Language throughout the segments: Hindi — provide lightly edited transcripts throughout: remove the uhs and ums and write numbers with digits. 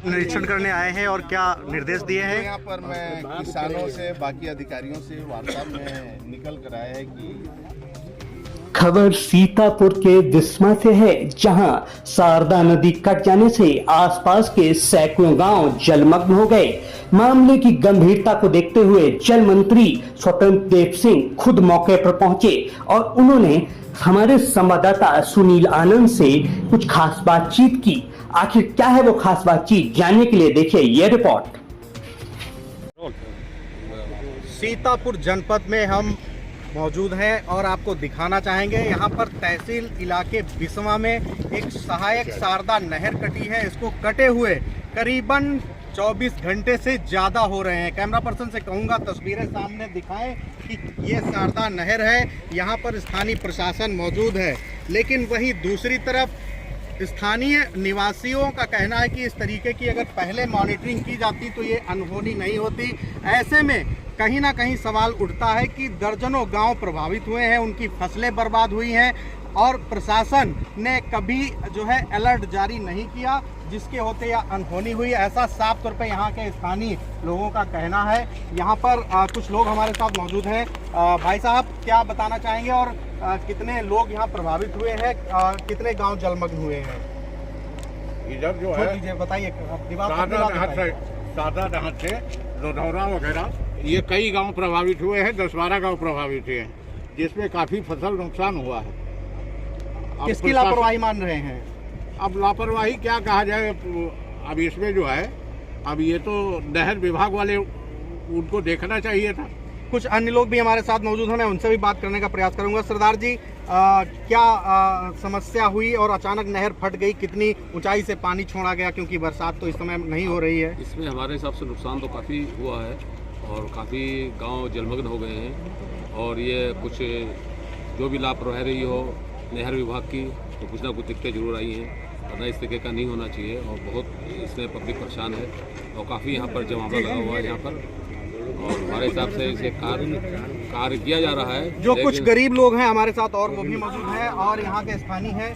निरीक्षण करने आए हैं और क्या निर्देश दिए हैं? यहाँ पर मैं किसानों से, बाकी अधिकारियों से वार्ता में निकल कर आया है कि खबर सीतापुर के विस्मा से है, जहां शारदा नदी कट जाने से आसपास के सैकड़ों गांव जलमग्न हो गए। मामले की गंभीरता को देखते हुए जल मंत्री स्वतंत्र देव सिंह खुद मौके पर पहुंचे और उन्होंने हमारे संवाददाता सुनील आनंद से कुछ खास बातचीत की। आखिर क्या है वो खास बातचीत, जानने के लिए देखिए ये रिपोर्ट। सीतापुर जनपद में हम मौजूद हैं और आपको दिखाना चाहेंगे। यहाँ पर तहसील इलाके बिस्वा में एक सहायक शारदा नहर कटी है। इसको कटे हुए करीबन 24 घंटे से ज़्यादा हो रहे हैं। कैमरा पर्सन से कहूँगा तस्वीरें सामने दिखाएं कि ये शारदा नहर है। यहाँ पर स्थानीय प्रशासन मौजूद है, लेकिन वहीं दूसरी तरफ स्थानीय निवासियों का कहना है कि इस तरीके की अगर पहले मॉनिटरिंग की जाती तो ये अनहोनी नहीं होती। ऐसे में कहीं ना कहीं सवाल उठता है कि दर्जनों गांव प्रभावित हुए हैं, उनकी फसलें बर्बाद हुई हैं और प्रशासन ने कभी जो है अलर्ट जारी नहीं किया, जिसके होते या अनहोनी हुई। ऐसा साफ तौर पे यहाँ के स्थानीय लोगों का कहना है। यहाँ पर कुछ लोग हमारे साथ मौजूद हैं। भाई साहब, क्या बताना चाहेंगे और कितने लोग यहाँ प्रभावित हुए हैं, कितने गांव जलमग्न हुए हैं? इधर जो है बताइए। शारदा नहर से रोधौरा वगैरह ये कई गांव प्रभावित हुए हैं, 10-12 गांव प्रभावित हुए हैं, जिसमें काफ़ी फसल नुकसान हुआ है। किसकी लापरवाही मान रहे हैं? अब लापरवाही क्या कहा जाए, अब इसमें जो है, अब ये तो नहर विभाग वाले, उनको देखना चाहिए था। कुछ अन्य लोग भी हमारे साथ मौजूद हैं, मैं उनसे भी बात करने का प्रयास करूंगा। सरदार जी, क्या समस्या हुई और अचानक नहर फट गई? कितनी ऊंचाई से पानी छोड़ा गया, क्योंकि बरसात तो इस समय नहीं हो रही है? इसमें हमारे हिसाब से नुकसान तो काफ़ी हुआ है और काफ़ी गांव जलमग्न हो गए हैं। और ये कुछ जो भी लापरवाही हो नहर विभाग की, तो कुछ ना कुछ दिक्कतें जरूर आई हैं, वरना इस तरीके का नहीं होना चाहिए। और बहुत इसमें पब्लिक परेशान है और काफ़ी यहाँ पर जमावड़ा लगा हुआ है यहाँ पर, और हमारे हिसाब से इसे कार्य किया जा रहा है। जो कुछ गरीब लोग हैं हमारे साथ और वो भी मौजूद हैं और यहाँ के स्थानीय हैं।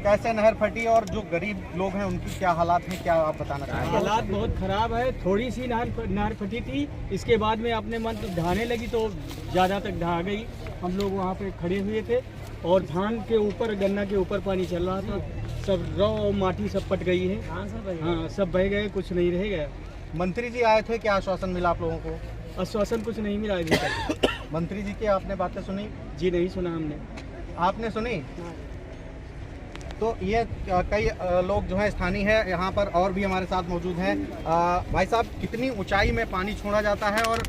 कैसे नहर फटी और जो गरीब लोग हैं उनकी क्या हालात हैं, क्या आप बताना चाहेंगे? हालात बहुत ख़राब है। थोड़ी सी नहर फटी थी, इसके बाद में अपने मन तो ढहाने लगी तो ज़्यादा तक ढहा गई। हम लोग वहाँ पे खड़े हुए थे और धान के ऊपर, गन्ना के ऊपर पानी चल रहा था। सब रौ और माटी सब पट गई है। हाँ, सब बह गए, कुछ नहीं रह गया। मंत्री जी आए थे, क्या आश्वासन मिला आप लोगों को? आश्वासन कुछ नहीं मिला अभी तक। मंत्री जी की आपने बातें सुनी? जी नहीं सुना हमने। आपने सुनी? तो ये कई लोग जो है स्थानीय है यहाँ पर और भी हमारे साथ मौजूद हैं। भाई साहब, कितनी ऊंचाई में पानी छोड़ा जाता है और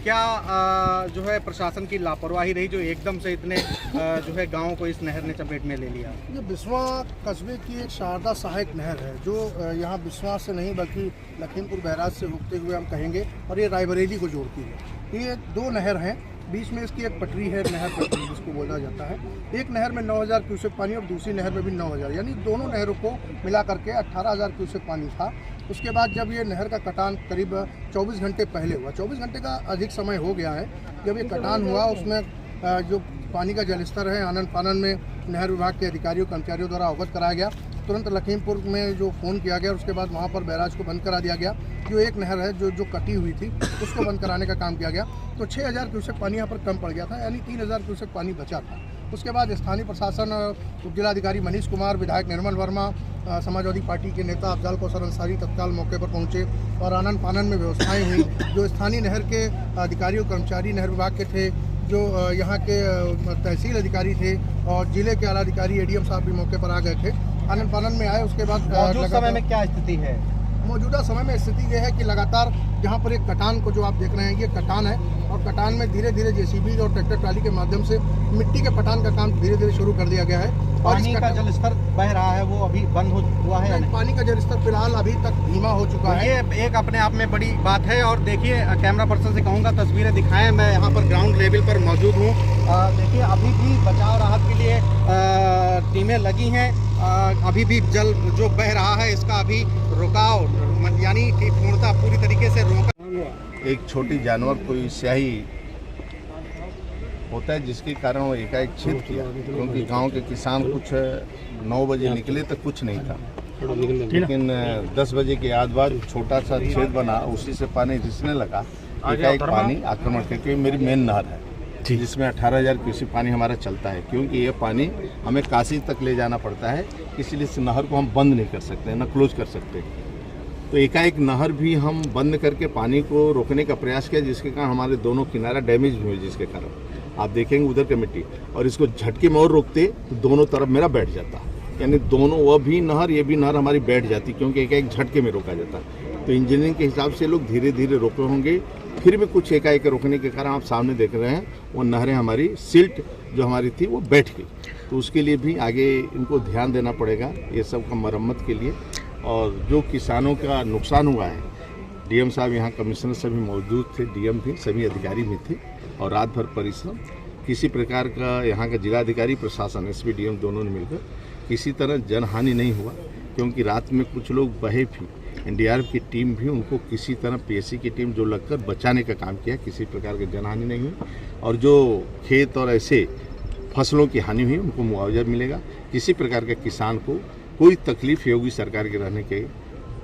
क्या जो है प्रशासन की लापरवाही रही जो एकदम से इतने जो है गाँव को इस नहर ने चपेट में ले लिया? ये बिस्वा कस्बे की एक शारदा सहायक नहर है, जो यहाँ बिस्वा से नहीं बल्कि लखीमपुर बैराज से होते हुए हम कहेंगे, और ये रायबरेली को जोड़ती है। ये दो नहर हैं, बीच में इसकी एक पटरी है, नहर पटरी जिसको बोला जाता है। एक नहर में 9000 क्यूसेक पानी और दूसरी नहर में भी 9000, यानी दोनों नहरों को मिला करके 18000 क्यूसेक पानी था। उसके बाद जब ये नहर का कटान करीब 24 घंटे पहले हुआ, 24 घंटे का अधिक समय हो गया है, जब ये कटान हुआ उसमें जो पानी का जलस्तर है आनन फानन में नहर विभाग के अधिकारियों कर्मचारियों द्वारा अवगत कराया गया। तुरंत लखीमपुर में जो फ़ोन किया गया, उसके बाद वहाँ पर बैराज को बंद करा दिया गया। जो एक नहर है जो कटी हुई थी उसको बंद कराने का काम किया गया, तो 6000 क्यूसेक पानी यहाँ पर कम पड़ गया था, यानी 3000 क्यूसेक पानी बचा था। उसके बाद स्थानीय प्रशासन, उपजिलाधिकारी मनीष कुमार, विधायक निर्मल वर्मा, समाजवादी पार्टी के नेता अफजल कौसर अंसारी तत्काल मौके पर पहुंचे और आनन फानन में व्यवस्थाएं हुई। जो स्थानीय नहर के अधिकारियों कर्मचारी नहर विभाग के थे, जो यहाँ के तहसील अधिकारी थे और जिले के आला अधिकारी एडीएम साहब भी मौके पर आ गए थे, आनन फानन में आए। उसके बाद मौजूदा समय में क्या स्थिति है? मौजूदा समय में स्थिति यह है कि लगातार यहाँ पर एक कटान को जो आप देख रहे हैं, ये कटान है और कटान में धीरे धीरे जेसीबी और ट्रैक्टर ट्राली के माध्यम से मिट्टी के पटान का काम धीरे धीरे शुरू कर दिया गया है। पानी का जलस्तर बह रहा है, वो अभी बंद हुआ है? पानी का जलस्तर फिलहाल अभी तक धीमा हो चुका है। ये एक अपने आप में बड़ी बात है। और देखिए, कैमरा पर्सन से कहूँगा तस्वीरें दिखाएं, मैं यहाँ पर ग्राउंड लेवल पर मौजूद हूँ। देखिए, अभी भी बचाव राहत के लिए टीमें लगी हैं। अभी भी जल जो बह रहा है इसका अभी रुकाव, यानी कि पूर्णतः पूरी तरीके से रोका। एक छोटी जानवर कोई स्याही होता है जिसके कारण वो एकाएक छेद किया, क्योंकि गांव के किसान कुछ 9 बजे निकले तो कुछ नहीं था। लेकिन 10 बजे के बाद छोटा सा छेद बना, उसी से पानी रिसने लगा। एकाएक पानी आक्रमण करके मेरी मेन नहर है जिसमें 18,000 क्यूसेक पानी हमारा चलता है, क्योंकि ये पानी हमें काशी तक ले जाना पड़ता है, इसलिए इस नहर को हम बंद नहीं कर सकते, न क्लोज कर सकते। तो एकाएक नहर भी हम बंद करके पानी को रोकने का प्रयास किया, जिसके कारण हमारे दोनों किनारा डैमेज हुए, जिसके कारण आप देखेंगे उधर की मिट्टी, और इसको झटके में और रोकते तो दोनों तरफ मेरा बैठ जाता, यानी दोनों वह भी नहर ये भी नहर हमारी बैठ जाती, क्योंकि एक झटके में रोका जाता। तो इंजीनियरिंग के हिसाब से लोग धीरे धीरे रोके होंगे, फिर भी कुछ एकाएक रोकने के कारण आप सामने देख रहे हैं वो नहरें हमारी सिल्ट जो हमारी थी वो बैठ गई। तो उसके लिए भी आगे इनको ध्यान देना पड़ेगा, ये सब का मरम्मत के लिए। और जो किसानों का नुकसान हुआ है, डीएम साहब यहाँ कमिश्नर सभी मौजूद थे, डीएम भी, सभी अधिकारी भी थे, और रात भर परिश्रम, किसी प्रकार का यहाँ का जिलाधिकारी प्रशासन एसपी डीएम दोनों ने मिलकर किसी तरह जनहानि नहीं हुआ, क्योंकि रात में कुछ लोग बहे भी, एनडीआरएफ की टीम भी उनको किसी तरह पीएससी की टीम जो लगकर बचाने का काम किया, किसी प्रकार की जनहानि नहीं हुई। और जो खेत और ऐसे फसलों की हानि हुई उनको मुआवजा मिलेगा। किसी प्रकार के किसान को कोई तकलीफ योगी सरकार के रहने के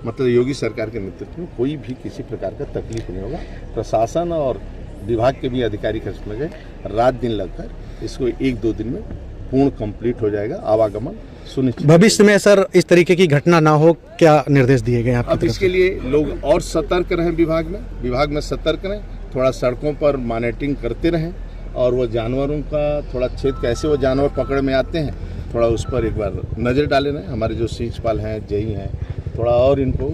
मतलब योगी सरकार के नेतृत्व में कोई भी किसी प्रकार का तकलीफ नहीं होगा। प्रशासन और विभाग के भी अधिकारी खर्च लगे, रात दिन लगकर इसको 1-2 दिन में पूर्ण कंप्लीट हो जाएगा, आवागमन सुनिश्चित। भविष्य में सर इस तरीके की घटना ना हो, क्या निर्देश दिए गए आपकी अब तरफ इसके लिए लोग और सतर्क रहें, विभाग में सतर्क रहें, थोड़ा सड़कों पर मॉनिटरिंग करते रहें, और वो जानवरों का थोड़ा छेद कैसे वो जानवर पकड़ में आते हैं थोड़ा उस पर एक बार नज़र डाले रहें। हमारे जो सींचपाल हैं, जेई हैं, थोड़ा और इनको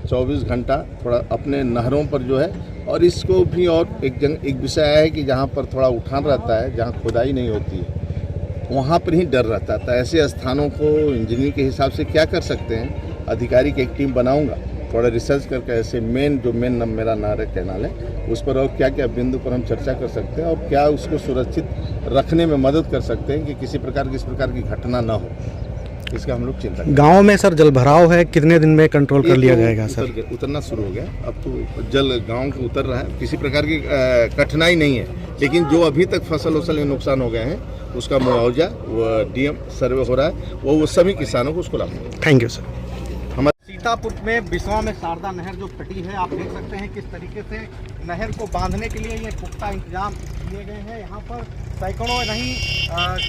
24 घंटा थोड़ा अपने नहरों पर जो है, और इसको भी और एक विषय है कि जहाँ पर थोड़ा उठान रहता है, जहाँ खुदाई नहीं होती है, वहाँ पर ही डर रहता है। ऐसे स्थानों को इंजीनियरिंग के हिसाब से क्या कर सकते हैं, अधिकारी की एक टीम बनाऊंगा, थोड़ा रिसर्च करके ऐसे जो मेन मेरा नहर है, कैनाल है, उस पर और क्या क्या बिंदु पर हम चर्चा कर सकते हैं, और क्या उसको सुरक्षित रखने में मदद कर सकते हैं कि किसी प्रकार की इस प्रकार की घटना ना हो, इसका हम लोग चिंता करें। गाँव में सर जलभराव है, कितने दिन में कंट्रोल कर लिया जाएगा सर? उतरना शुरू हो गया, अब तो जल गाँव को उतर रहा है, किसी प्रकार की कठिनाई नहीं है, लेकिन जो अभी तक फसल में नुकसान हो गए हैं उसका मुआवजा वो डीएम सर्वे हो रहा है, वो सभी किसानों को उसको लाभ। Thank you sir. सीतापुर में बिस्वा में शारदा नहर जो कटी है, आप देख सकते हैं किस तरीके से नहर को बांधने के लिए ये पुख्ता इंतजाम किए गए हैं। यहाँ पर सैकड़ों नहीं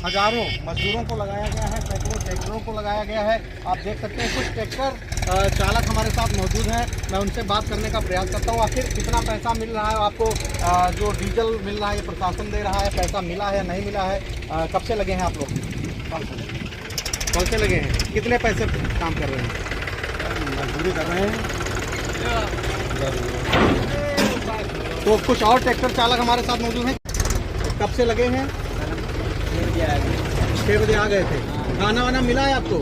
हजारों मजदूरों को लगाया गया है, सैकड़ों ट्रैक्टरों को लगाया गया है। आप देख सकते हैं कुछ ट्रैक्टर चालक हमारे साथ मौजूद हैं, मैं उनसे बात करने का प्रयास करता हूँ। आखिर कितना पैसा मिल रहा है आपको, जो डीजल मिल रहा है ये प्रशासन दे रहा है, पैसा मिला है या नहीं मिला है, कब से लगे हैं आप लोग, कौन से लगे हैं, कितने पैसे काम कर रहे हैं? मजदूरी कर रहे हैं। तो कुछ और ट्रैक्टर चालक हमारे साथ मौजूद हैं, कब से लगे हैं? 6 बजे आ गए थे। खाना वाना मिला है आपको?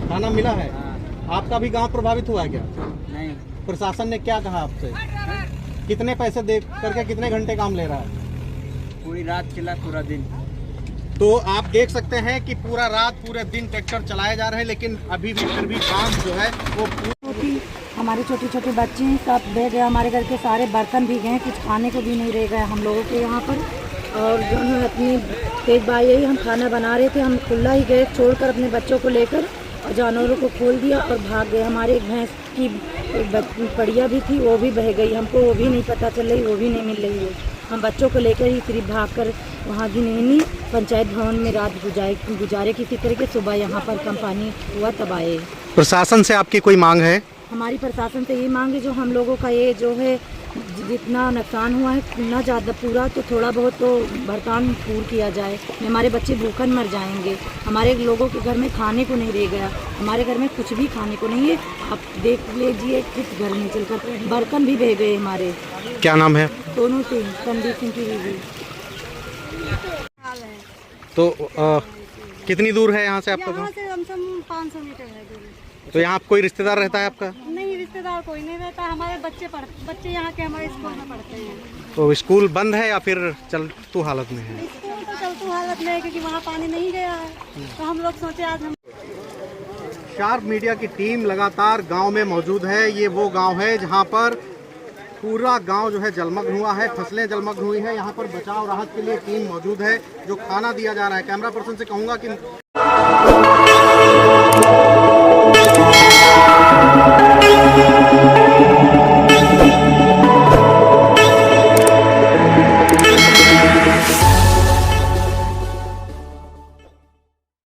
खाना मिला है। आपका भी गांव प्रभावित हुआ है क्या? नहीं। प्रशासन ने क्या कहा आपसे? कितने पैसे दे करके कितने घंटे काम ले रहा है? पूरी रात चला, पूरा दिन। तो आप देख सकते हैं कि पूरा रात पूरे दिन ट्रैक्टर चलाए जा रहे हैं, लेकिन अभी भी फिर भी काम जो है वो हमारे छोटे छोटे बच्चे हैं, सब बह गए, हमारे घर के सारे बर्तन भी गए, कुछ खाने को भी नहीं रह गया हम लोगों के यहाँ पर। और जो है अपनी तेज बाई यही हम खाना बना रहे थे, हम खुला ही गए छोड़कर अपने बच्चों को लेकर, और जानवरों को खोल दिया और भाग गए। हमारे एक भैंस की पड़िया भी थी, वो भी बह गई, हमको वो भी नहीं पता चल रही, वो भी नहीं मिल रही है। हम बच्चों को लेकर ही सिर्फ भागकर वहाँ की नहीं पंचायत भवन में रात गुजारे किसी तरह के, सुबह यहाँ पर कम पानी हुआ तब आए। प्रशासन से आपकी कोई मांग है? हमारी प्रशासन से ये मांग है, जो हम लोगों का ये जो है जितना नुकसान हुआ है ना ज़्यादा पूरा तो थोड़ा बहुत तो भुगतान पूर्ण किया जाए। हमारे बच्चे भूखन मर जाएंगे, हमारे लोगों के घर में खाने को नहीं रह गया, हमारे घर में कुछ भी खाने को नहीं है। आप देख लीजिए किस घर में चलकर बर्तन भी बह गए हमारे। क्या नाम है? दोनों सिंह, संदीप सिंह की बीवी। तो कितनी दूर है यहाँ से आपका? यहाँ से कम से कम 500 मीटर है दूरी। तो यहाँ कोई रिश्तेदार रहता है आपका? नहीं, रिश्तेदार कोई नहीं रहता, हमारे बच्चे यहाँ के हमारे स्कूल में पढ़ते हैं। तो स्कूल बंद है या फिर चलतू हालत में है? स्कूल तो चलतू हालत में है, क्योंकि वहाँ पानी नहीं गया है, तो हम लोग सोचे आज हम। शार्प मीडिया की टीम लगातार गांव में मौजूद है। ये वो गांव है जहां पर पूरा गांव जो है जलमग्न हुआ है, फसलें जलमग्न हुई है। यहाँ पर बचाव राहत के लिए टीम मौजूद है, जो खाना दिया जा रहा है। कैमरा पर्सन से कहूँगा कि